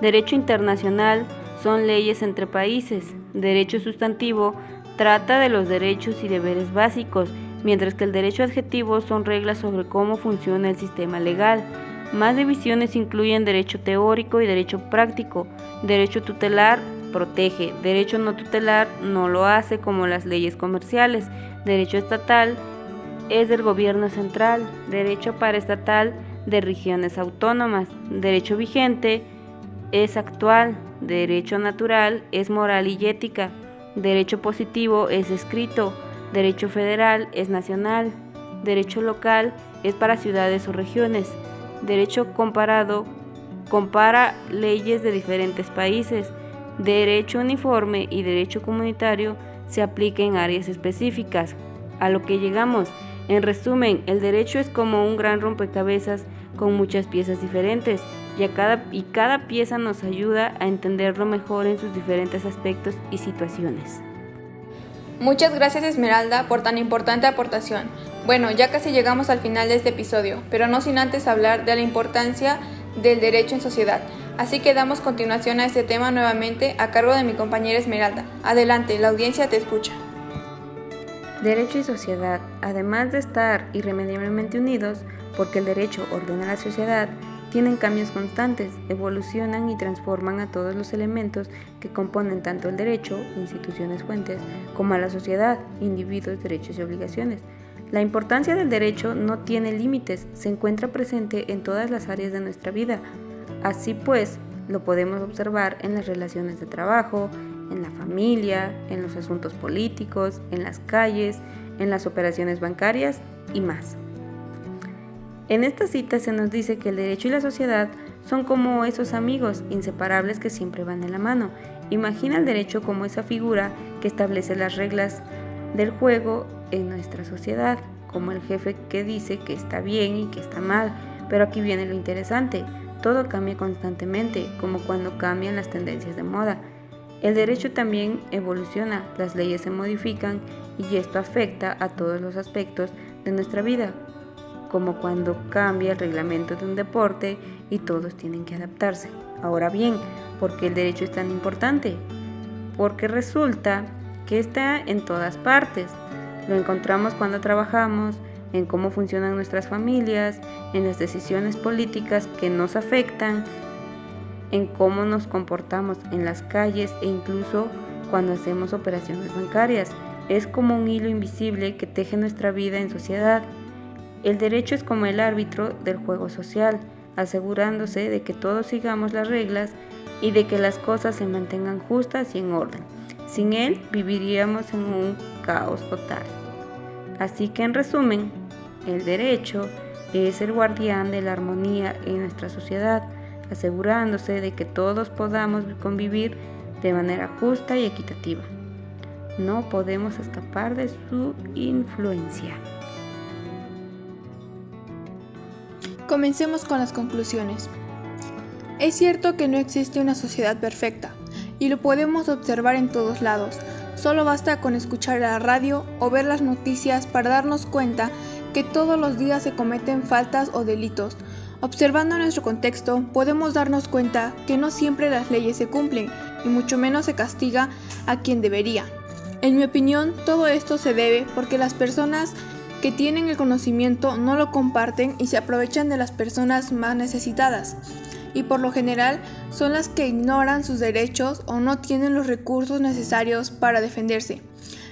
Derecho internacional son leyes entre países. Derecho sustantivo trata de los derechos y deberes básicos, mientras que el derecho adjetivo son reglas sobre cómo funciona el sistema legal. Más divisiones incluyen derecho teórico y derecho práctico. Derecho tutelar protege, derecho no tutelar no lo hace, como las leyes comerciales. Derecho estatal es del gobierno central, derecho paraestatal de regiones autónomas. Derecho vigente es actual, derecho natural es moral y ética. Derecho positivo es escrito, derecho federal es nacional. Derecho local es para ciudades o regiones. Derecho comparado compara leyes de diferentes países. Derecho uniforme y derecho comunitario se aplica en áreas específicas. A lo que llegamos, en resumen, el derecho es como un gran rompecabezas con muchas piezas diferentes, y cada pieza nos ayuda a entenderlo mejor en sus diferentes aspectos y situaciones. Muchas gracias, Esmeralda, por tan importante aportación. Bueno, ya casi llegamos al final de este episodio, pero no sin antes hablar de la importancia del derecho en sociedad. Así que damos continuación a este tema nuevamente a cargo de mi compañera Esmeralda. Adelante, la audiencia te escucha. Derecho y sociedad, además de estar irremediablemente unidos, porque el derecho ordena la sociedad, tienen cambios constantes, evolucionan y transforman a todos los elementos que componen tanto el derecho, instituciones fuentes, como a la sociedad, individuos, derechos y obligaciones. La importancia del derecho no tiene límites, se encuentra presente en todas las áreas de nuestra vida. Así pues, lo podemos observar en las relaciones de trabajo, en la familia, en los asuntos políticos, en las calles, en las operaciones bancarias y más. En esta cita se nos dice que el derecho y la sociedad son como esos amigos inseparables que siempre van de la mano. Imagina el derecho como esa figura que establece las reglas del juego en nuestra sociedad, como el jefe que dice que está bien y que está mal. Pero aquí viene lo interesante, todo cambia constantemente, como cuando cambian las tendencias de moda. El derecho también evoluciona, las leyes se modifican y esto afecta a todos los aspectos de nuestra vida, como cuando cambia el reglamento de un deporte y todos tienen que adaptarse. Ahora bien, ¿por qué el derecho es tan importante? Porque resulta que está en todas partes. Lo encontramos cuando trabajamos, en cómo funcionan nuestras familias, en las decisiones políticas que nos afectan, en cómo nos comportamos en las calles e incluso cuando hacemos operaciones bancarias. Es como un hilo invisible que teje nuestra vida en sociedad. El derecho es como el árbitro del juego social, asegurándose de que todos sigamos las reglas y de que las cosas se mantengan justas y en orden. Sin él, viviríamos en un caos total. Así que, en resumen, el derecho es el guardián de la armonía en nuestra sociedad, asegurándose de que todos podamos convivir de manera justa y equitativa. No podemos escapar de su influencia. Comencemos con las conclusiones. Es cierto que no existe una sociedad perfecta, y lo podemos observar en todos lados. Solo basta con escuchar la radio o ver las noticias para darnos cuenta que todos los días se cometen faltas o delitos. Observando nuestro contexto, podemos darnos cuenta que no siempre las leyes se cumplen, y mucho menos se castiga a quien debería. En mi opinión, todo esto se debe porque las personas que tienen el conocimiento no lo comparten y se aprovechan de las personas más necesitadas, y por lo general son las que ignoran sus derechos o no tienen los recursos necesarios para defenderse.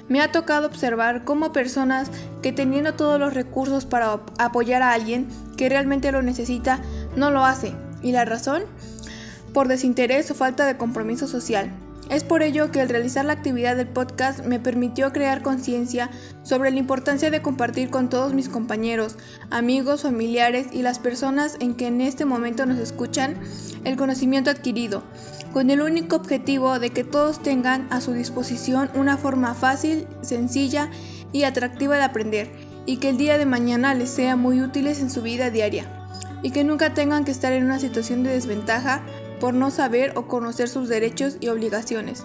Me ha tocado observar cómo personas que teniendo todos los recursos para apoyar a alguien que realmente lo necesita, no lo hace. ¿Y la razón? Por desinterés o falta de compromiso social. Es por ello que el realizar la actividad del podcast me permitió crear conciencia sobre la importancia de compartir con todos mis compañeros, amigos, familiares y las personas en que en este momento nos escuchan el conocimiento adquirido, con el único objetivo de que todos tengan a su disposición una forma fácil, sencilla y atractiva de aprender, y que el día de mañana les sea muy útiles en su vida diaria y que nunca tengan que estar en una situación de desventaja por no saber o conocer sus derechos y obligaciones.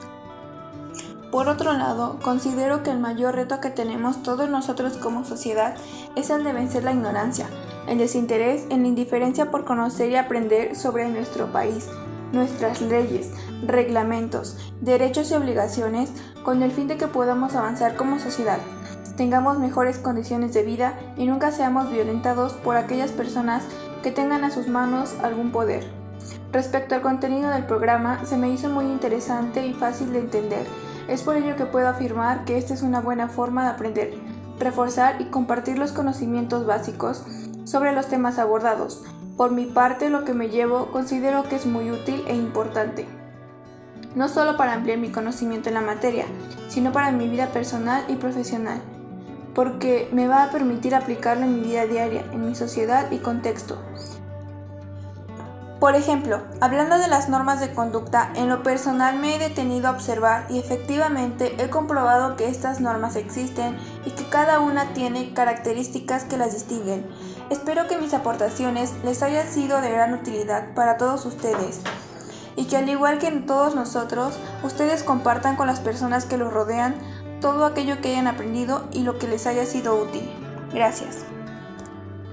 Por otro lado, considero que el mayor reto que tenemos todos nosotros como sociedad es el de vencer la ignorancia, el desinterés, en la indiferencia por conocer y aprender sobre nuestro país, nuestras leyes, reglamentos, derechos y obligaciones, con el fin de que podamos avanzar como sociedad, tengamos mejores condiciones de vida y nunca seamos violentados por aquellas personas que tengan a sus manos algún poder. Respecto al contenido del programa, se me hizo muy interesante y fácil de entender. Es por ello que puedo afirmar que esta es una buena forma de aprender, reforzar y compartir los conocimientos básicos sobre los temas abordados. Por mi parte, lo que me llevo considero que es muy útil e importante, no solo para ampliar mi conocimiento en la materia, sino para mi vida personal y profesional, porque me va a permitir aplicarlo en mi vida diaria, en mi sociedad y contexto. Por ejemplo, hablando de las normas de conducta, en lo personal me he detenido a observar y efectivamente he comprobado que estas normas existen y que cada una tiene características que las distinguen. Espero que mis aportaciones les hayan sido de gran utilidad para todos ustedes y que al igual que en todos nosotros, ustedes compartan con las personas que los rodean todo aquello que hayan aprendido y lo que les haya sido útil. Gracias.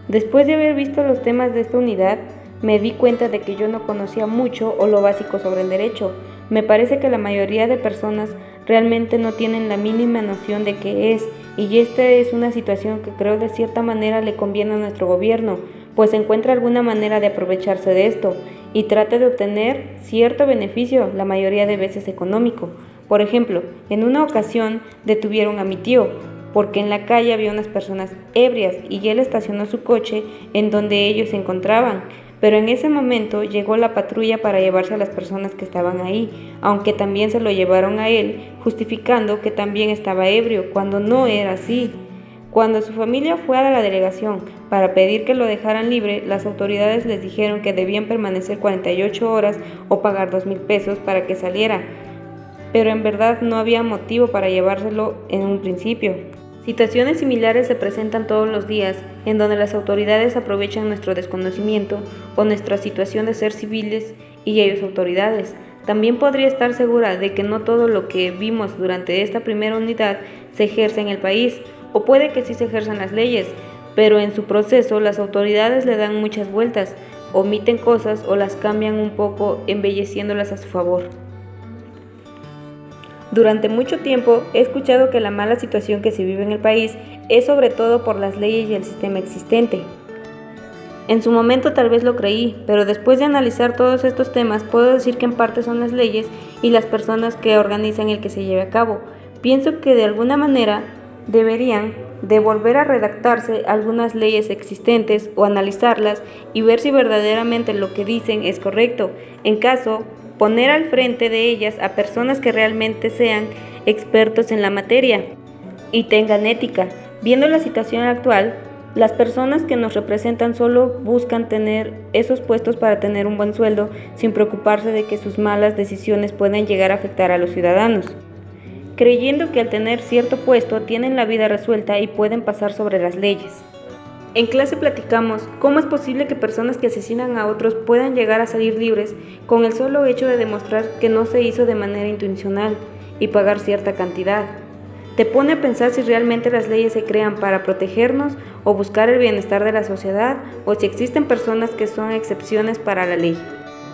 Después de haber visto los temas de esta unidad, me di cuenta de que yo no conocía mucho o lo básico sobre el derecho. Me parece que la mayoría de personas realmente no tienen la mínima noción de qué es, y esta es una situación que creo de cierta manera le conviene a nuestro gobierno, pues encuentra alguna manera de aprovecharse de esto y trata de obtener cierto beneficio, la mayoría de veces económico. Por ejemplo, en una ocasión detuvieron a mi tío, porque en la calle había unas personas ebrias y él estacionó su coche en donde ellos se encontraban. Pero en ese momento llegó la patrulla para llevarse a las personas que estaban ahí, aunque también se lo llevaron a él, justificando que también estaba ebrio, cuando no era así. Cuando su familia fue a la delegación para pedir que lo dejaran libre, las autoridades les dijeron que debían permanecer 48 horas o pagar 2,000 pesos para que saliera, pero en verdad no había motivo para llevárselo en un principio. Situaciones similares se presentan todos los días, en donde las autoridades aprovechan nuestro desconocimiento o nuestra situación de ser civiles y ellos autoridades. También podría estar segura de que no todo lo que vimos durante esta primera unidad se ejerce en el país, o puede que sí se ejerzan las leyes, pero en su proceso las autoridades le dan muchas vueltas, omiten cosas o las cambian un poco, embelleciéndolas a su favor. Durante mucho tiempo he escuchado que la mala situación que se vive en el país es sobre todo por las leyes y el sistema existente. En su momento tal vez lo creí, pero después de analizar todos estos temas puedo decir que en parte son las leyes y las personas que organizan el que se lleve a cabo. Pienso que de alguna manera deberían de volver a redactarse algunas leyes existentes o analizarlas y ver si verdaderamente lo que dicen es correcto. En caso, poner al frente de ellas a personas que realmente sean expertos en la materia y tengan ética. Viendo la situación actual, las personas que nos representan solo buscan tener esos puestos para tener un buen sueldo sin preocuparse de que sus malas decisiones pueden llegar a afectar a los ciudadanos, creyendo que al tener cierto puesto tienen la vida resuelta y pueden pasar sobre las leyes. En clase platicamos cómo es posible que personas que asesinan a otros puedan llegar a salir libres con el solo hecho de demostrar que no se hizo de manera intencional y pagar cierta cantidad. Te pone a pensar si realmente las leyes se crean para protegernos o buscar el bienestar de la sociedad, o si existen personas que son excepciones para la ley.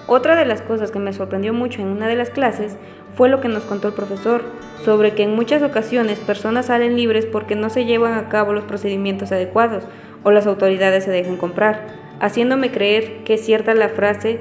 Otra de las cosas que me sorprendió mucho en una de las clases fue lo que nos contó el profesor, sobre que en muchas ocasiones personas salen libres porque no se llevan a cabo los procedimientos adecuados o las autoridades se dejan comprar, haciéndome creer que es cierta la frase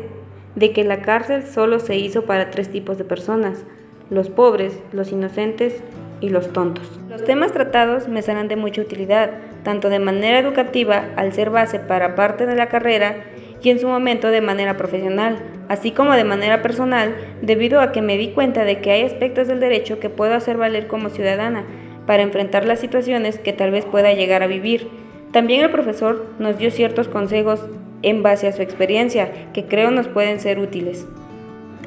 de que la cárcel solo se hizo para 3 tipos de personas: los pobres, los inocentes y los tontos. Los temas tratados me serán de mucha utilidad, tanto de manera educativa, al ser base para parte de la carrera, y en su momento de manera profesional, así como de manera personal, debido a que me di cuenta de que hay aspectos del derecho que puedo hacer valer como ciudadana para enfrentar las situaciones que tal vez pueda llegar a vivir. También el profesor nos dio ciertos consejos en base a su experiencia que creo nos pueden ser útiles.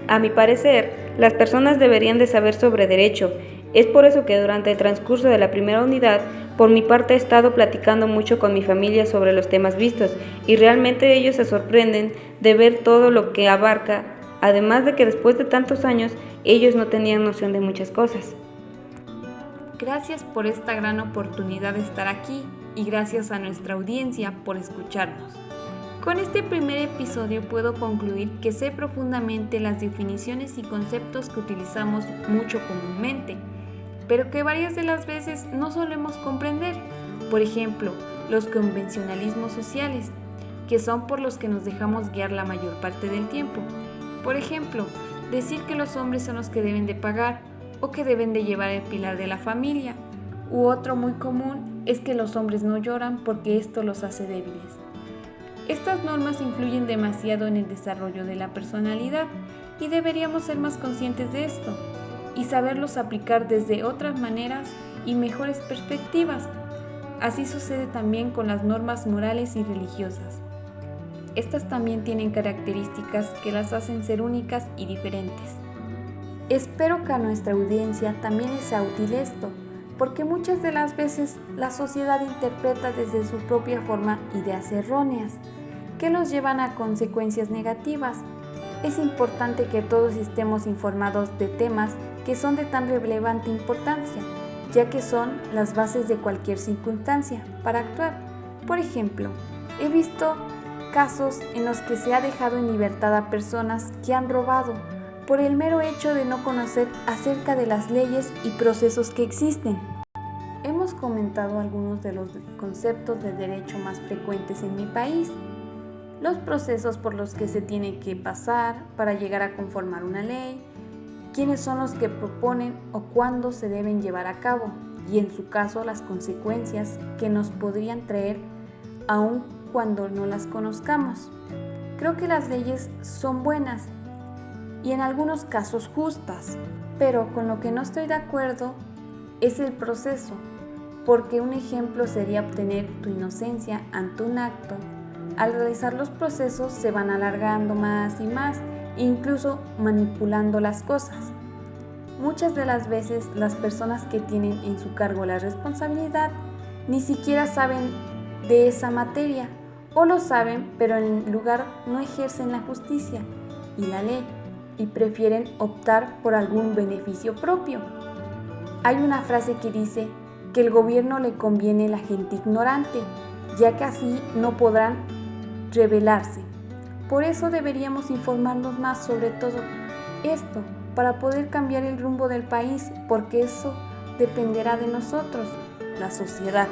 A mi parecer, las personas deberían de saber sobre derecho Es por eso que durante el transcurso de la primera unidad, por mi parte he estado platicando mucho con mi familia sobre los temas vistos y realmente ellos se sorprenden de ver todo lo que abarca, además de que después de tantos años ellos no tenían noción de muchas cosas. Gracias por esta gran oportunidad de estar aquí y gracias a nuestra audiencia por escucharnos. Con este primer episodio puedo concluir que sé profundamente las definiciones y conceptos que utilizamos mucho comúnmente, pero que varias de las veces no solemos comprender. Por ejemplo, los convencionalismos sociales, que son por los que nos dejamos guiar la mayor parte del tiempo. Por ejemplo, decir que los hombres son los que deben de pagar o que deben de llevar el pilar de la familia. U otro muy común es que los hombres no lloran porque esto los hace débiles. Estas normas influyen demasiado en el desarrollo de la personalidad y deberíamos ser más conscientes de esto y saberlos aplicar desde otras maneras y mejores perspectivas. Así sucede también con las normas morales y religiosas. Estas también tienen características que las hacen ser únicas y diferentes. Espero que a nuestra audiencia también les sea útil esto, porque muchas de las veces la sociedad interpreta desde su propia forma ideas erróneas, que los llevan a consecuencias negativas. Es importante que todos estemos informados de temas que son de tan relevante importancia, ya que son las bases de cualquier circunstancia para actuar. Por ejemplo, he visto casos en los que se ha dejado en libertad a personas que han robado por el mero hecho de no conocer acerca de las leyes y procesos que existen. Hemos comentado algunos de los conceptos de derecho más frecuentes en mi país, los procesos por los que se tiene que pasar para llegar a conformar una ley, quiénes son los que proponen o cuándo se deben llevar a cabo y en su caso las consecuencias que nos podrían traer aun cuando no las conozcamos. Creo que las leyes son buenas y en algunos casos justas, pero con lo que no estoy de acuerdo es el proceso, porque un ejemplo sería obtener tu inocencia ante un acto. Al realizar los procesos se van alargando más y más, incluso manipulando las cosas. Muchas de las veces las personas que tienen en su cargo la responsabilidad ni siquiera saben de esa materia, o lo saben, pero en lugar no ejercen la justicia y la ley y prefieren optar por algún beneficio propio. Hay una frase que dice que el gobierno le conviene a la gente ignorante, ya que así no podrán rebelarse. Por eso deberíamos informarnos más sobre todo esto, para poder cambiar el rumbo del país, porque eso dependerá de nosotros, la sociedad.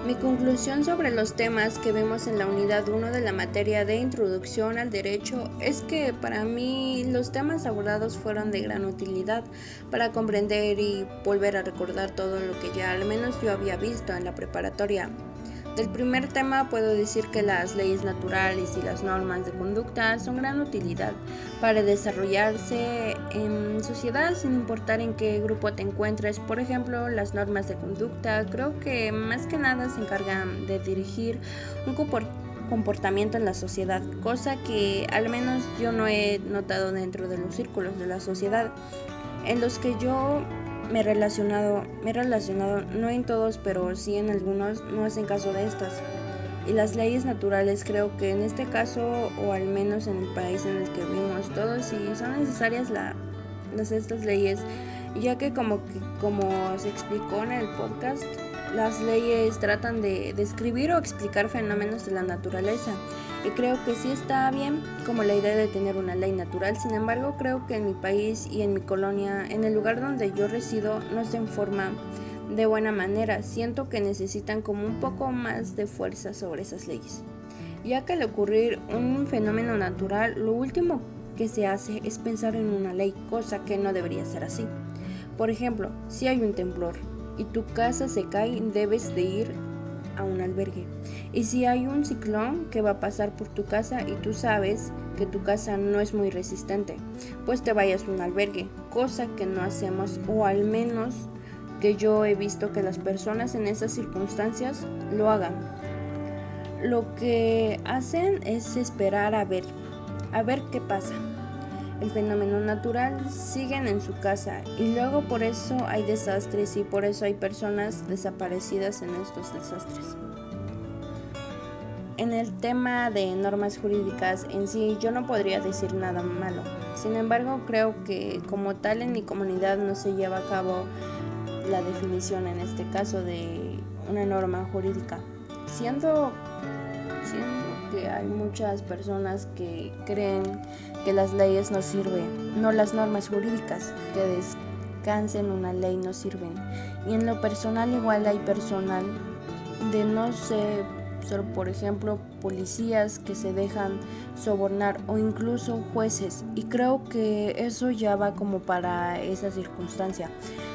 Mi conclusión sobre los temas que vemos en la unidad 1 de la materia de Introducción al Derecho es que para mí los temas abordados fueron de gran utilidad para comprender y volver a recordar todo lo que ya al menos yo había visto en la preparatoria. Del primer tema puedo decir que las leyes naturales y las normas de conducta son gran utilidad para desarrollarse en sociedad sin importar en qué grupo te encuentres. Por ejemplo, las normas de conducta creo que más que nada se encargan de dirigir un comportamiento en la sociedad, cosa que al menos yo no he notado dentro de los círculos de la sociedad en los que yo me he relacionado, no en todos, pero sí en algunos, no hacen caso de estas. Y las leyes naturales creo que en este caso, o al menos en el país en el que vivimos todos, sí son necesarias estas leyes, ya que como se explicó en el podcast, las leyes tratan de describir o explicar fenómenos de la naturaleza. Y creo que sí está bien como la idea de tener una ley natural. Sin embargo, creo que en mi país y en mi colonia, en el lugar donde yo resido, no se informa de buena manera. Siento que necesitan como un poco más de fuerza sobre esas leyes, ya que al ocurrir un fenómeno natural, lo último que se hace es pensar en una ley, cosa que no debería ser así. Por ejemplo, si hay un temblor y tu casa se cae, debes de ir a un albergue. Y si hay un ciclón que va a pasar por tu casa y tú sabes que tu casa no es muy resistente, pues te vayas a un albergue, cosa que no hacemos, o al menos que yo he visto que las personas en esas circunstancias lo hagan. Lo que hacen es esperar a ver qué pasa. el fenómeno natural, siguen en su casa y luego por eso hay desastres y por eso hay personas desaparecidas en estos desastres. En el tema de normas jurídicas en sí yo no podría decir nada malo. Sin embargo, creo que como tal en mi comunidad no se lleva a cabo la definición en este caso de una norma jurídica, siendo que hay muchas personas que creen que las leyes no sirven, no las normas jurídicas que descansen una ley no sirven. Y en lo personal igual hay personal de no sé, solo por ejemplo policías que se dejan sobornar o incluso jueces, y creo que eso ya va como para esa circunstancia.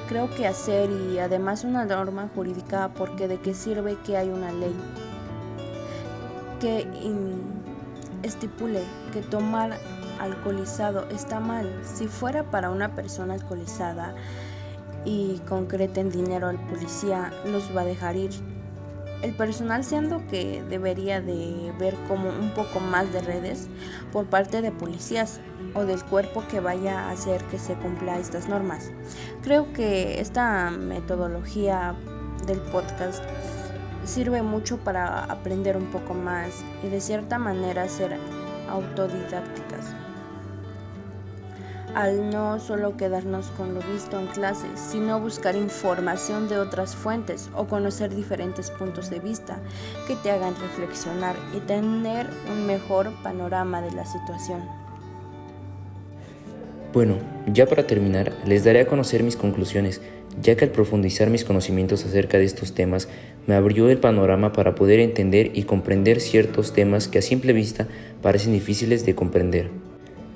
Creo que hacer y además una norma jurídica, porque de qué sirve que hay una ley que estipule que tomar alcoholizado está mal. Si fuera para una persona alcoholizada y concreten dinero al policía, los va a dejar ir. El personal, siendo que debería de ver como un poco más de redes por parte de policías o del cuerpo que vaya a hacer que se cumpla estas normas. Creo que esta metodología del podcast sirve mucho para aprender un poco más y de cierta manera ser autodidácticas, al no solo quedarnos con lo visto en clases, sino buscar información de otras fuentes o conocer diferentes puntos de vista que te hagan reflexionar y tener un mejor panorama de la situación. Bueno, ya para terminar, les daré a conocer mis conclusiones, ya que al profundizar mis conocimientos acerca de estos temas, me abrió el panorama para poder entender y comprender ciertos temas que a simple vista parecen difíciles de comprender.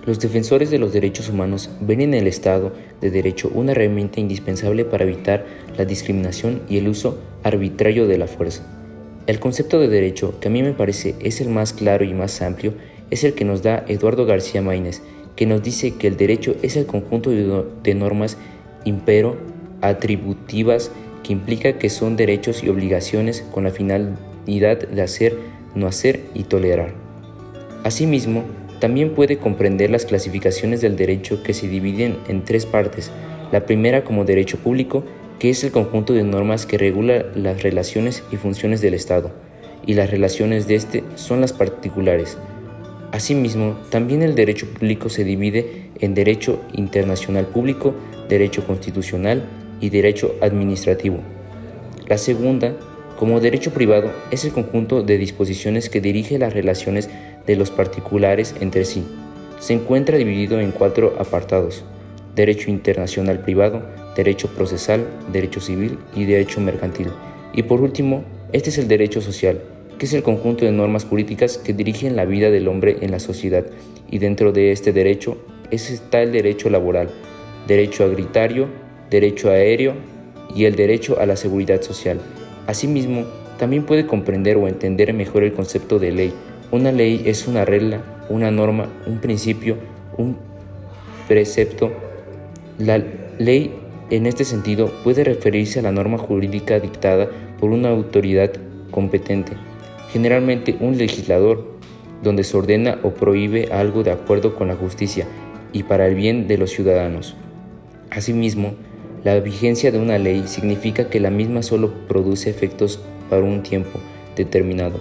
Los defensores de los derechos humanos ven en el Estado de Derecho una herramienta indispensable para evitar la discriminación y el uso arbitrario de la fuerza. El concepto de derecho, que a mí me parece es el más claro y más amplio, es el que nos da Eduardo García Maínez, que nos dice que el derecho es el conjunto de normas impero atributivas que implica que son derechos y obligaciones con la finalidad de hacer, no hacer y tolerar. Asimismo, también puede comprender las clasificaciones del derecho que se dividen en tres partes. La primera como derecho público, que es el conjunto de normas que regula las relaciones y funciones del Estado, y las relaciones de este son las particulares. Asimismo, también el derecho público se divide en derecho internacional público, derecho constitucional y derecho administrativo. La segunda, como derecho privado, es el conjunto de disposiciones que dirige las relaciones de los particulares entre sí. Se encuentra dividido en 4 apartados: derecho internacional privado, derecho procesal, derecho civil y derecho mercantil. Y por último, este es el derecho social, que es el conjunto de normas jurídicas que dirigen la vida del hombre en la sociedad, y dentro de este derecho está el derecho laboral, derecho agrario, derecho aéreo y el derecho a la seguridad social. Asimismo, también puede comprender o entender mejor el concepto de ley. Una ley es una regla, una norma, un principio, un precepto. La ley, en este sentido, puede referirse a la norma jurídica dictada por una autoridad competente, generalmente un legislador, donde se ordena o prohíbe algo de acuerdo con la justicia y para el bien de los ciudadanos. Asimismo, la vigencia de una ley significa que la misma solo produce efectos para un tiempo determinado.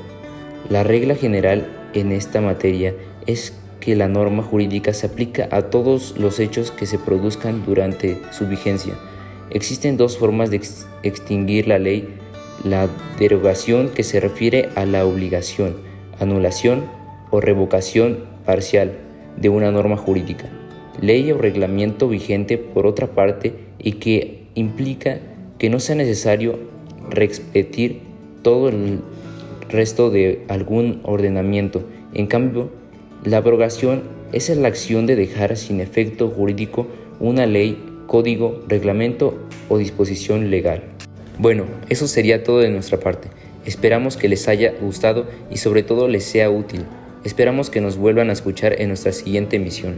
La regla general en esta materia es que la norma jurídica se aplica a todos los hechos que se produzcan durante su vigencia. Existen 2 formas de extinguir la ley: la derogación, que se refiere a la obligación, anulación o revocación parcial de una norma jurídica, ley o reglamento vigente por otra parte, y que implica que no sea necesario repetir todo el resto de algún ordenamiento. En cambio, la abrogación es la acción de dejar sin efecto jurídico una ley, código, reglamento o disposición legal. Bueno, eso sería todo de nuestra parte. Esperamos que les haya gustado y sobre todo les sea útil. Esperamos que nos vuelvan a escuchar en nuestra siguiente emisión.